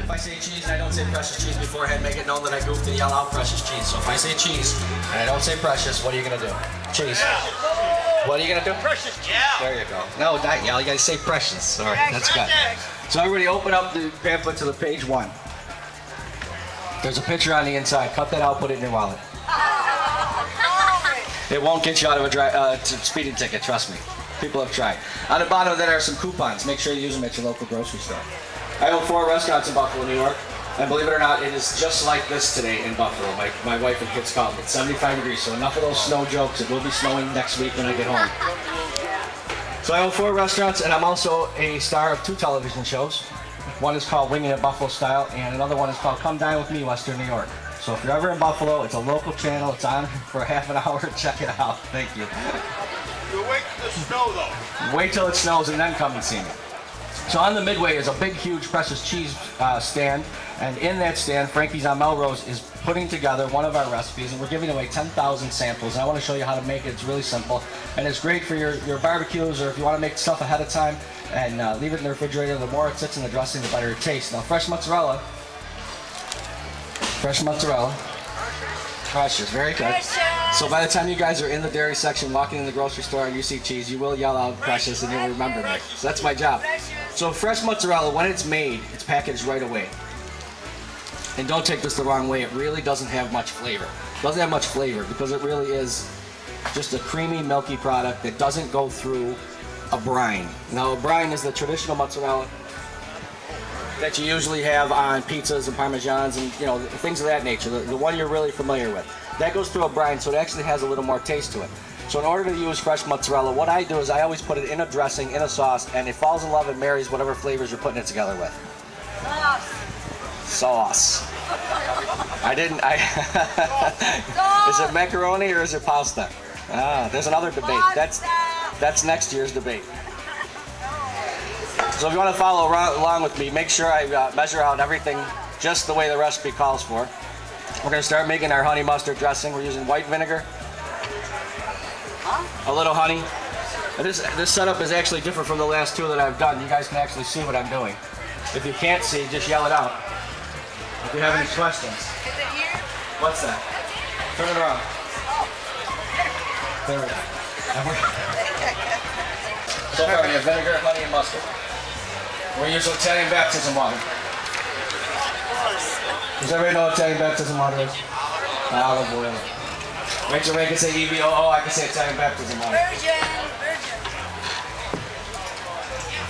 If I say cheese and I don't say precious cheese beforehand, make it known that I goofed and yell out precious cheese. So if I say cheese and I don't say precious, what are you gonna do? Cheese. What are you gonna do? Precious. Yeah. There you go. No, not yell. You gotta say precious. All right, that's good. So everybody, open up the pamphlet to the page 1. There's a picture on the inside. Cut that out. Put it in your wallet. It won't get you out of a speeding ticket. Trust me. People have tried. On the bottom of that are some coupons. Make sure you use them at your local grocery store. I own 4 restaurants in Buffalo, New York. And believe it or not, it is just like this today in Buffalo. My wife and kids called me. It's 75 degrees, so enough of those snow jokes. It will be snowing next week when I get home. So I own 4 restaurants, and I'm also a star of 2 television shows. One is called Winging It Buffalo Style, and another one is called Come Dine With Me, Western New York. So if you're ever in Buffalo, it's a local channel. It's on for half an hour. Check it out. Thank you. You'll wait till the snow, though. Wait till it snows and then come and see me. So on the midway is a big, huge precious cheese stand, and in that stand, Frankie's on Melrose is putting together one of our recipes, and we're giving away 10,000 samples. And I want to show you how to make it. It's really simple, and it's great for your barbecues, or if you want to make stuff ahead of time and leave it in the refrigerator. The more it sits in the dressing, the better it tastes. Now, fresh mozzarella. Precious, very good. Precious. So by the time you guys are in the dairy section, walking in the grocery store, and you see cheese, you will yell out precious, and you'll remember me. So that's my job. So fresh mozzarella, when it's made, it's packaged right away. And don't take this the wrong way, it really doesn't have much flavor. It doesn't have much flavor because it really is just a creamy, milky product that doesn't go through a brine. Now, a brine is the traditional mozzarella that you usually have on pizzas and parmesans and things of that nature, the one you're really familiar with. That goes through a brine, so it actually has a little more taste to it. So in order to use fresh mozzarella, what I do is I always put it in a dressing, in a sauce, and it falls in love and marries whatever flavors you're putting it together with. Sauce. Is it macaroni or is it pasta? There's another debate. That's next year's debate. So if you want to follow along with me, make sure I measure out everything just the way the recipe calls for. We're going to start making our honey mustard dressing. We're using white vinegar, a little honey. And this setup is actually different from the last 2 that I've done. You guys can actually see what I'm doing. If you can't see, just yell it out. If you have any questions. Is it here? What's that? Turn it around. There we go. So far we have vinegar, honey, and mustard. We're using Italian baptism water. Does everybody know what Italian baptism water is? Olive oil. Rachel Ray can say EVOO, I can say Italian baptism water. Virgin.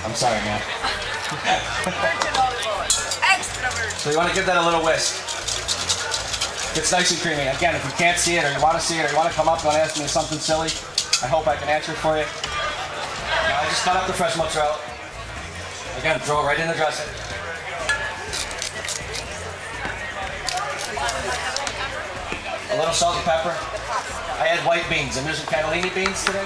I'm sorry, man. Virgin olive oil. Extra virgin. So you want to give that a little whisk. It's nice and creamy. Again, if you can't see it, or you want to see it, or you want to come up and ask me something silly, I hope I can answer it for you. Now I just cut up the fresh mozzarella. Again, throw it right in the dressing. A little salt and pepper. I add white beans. I'm using cannellini beans today.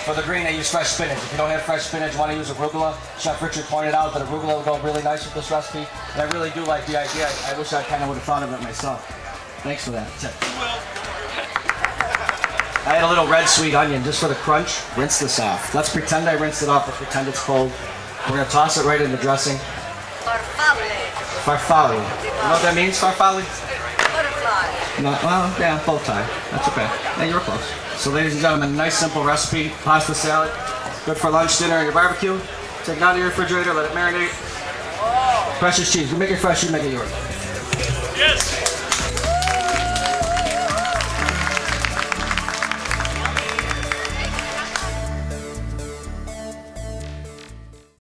For the green, I use fresh spinach. If you don't have fresh spinach, you want to use arugula. Chef Richard pointed out that arugula will go really nice with this recipe. And I really do like the idea. I wish I kind of would have thought of it myself. Thanks for that. That's it. I had a little red sweet onion just for the crunch. Rinse this off. Let's pretend I rinsed it off. Let's pretend it's cold. We're going to toss it right in the dressing. Farfalle. Farfalle. You know what that means, farfalle? Butterfly. No, well, yeah, bow tie. That's okay. Yeah, you were close. So ladies and gentlemen, nice simple recipe. Pasta salad. Good for lunch, dinner, and your barbecue. Take it out of your refrigerator, let it marinate. Precious cheese. We make it fresh, you make it yours. Yes.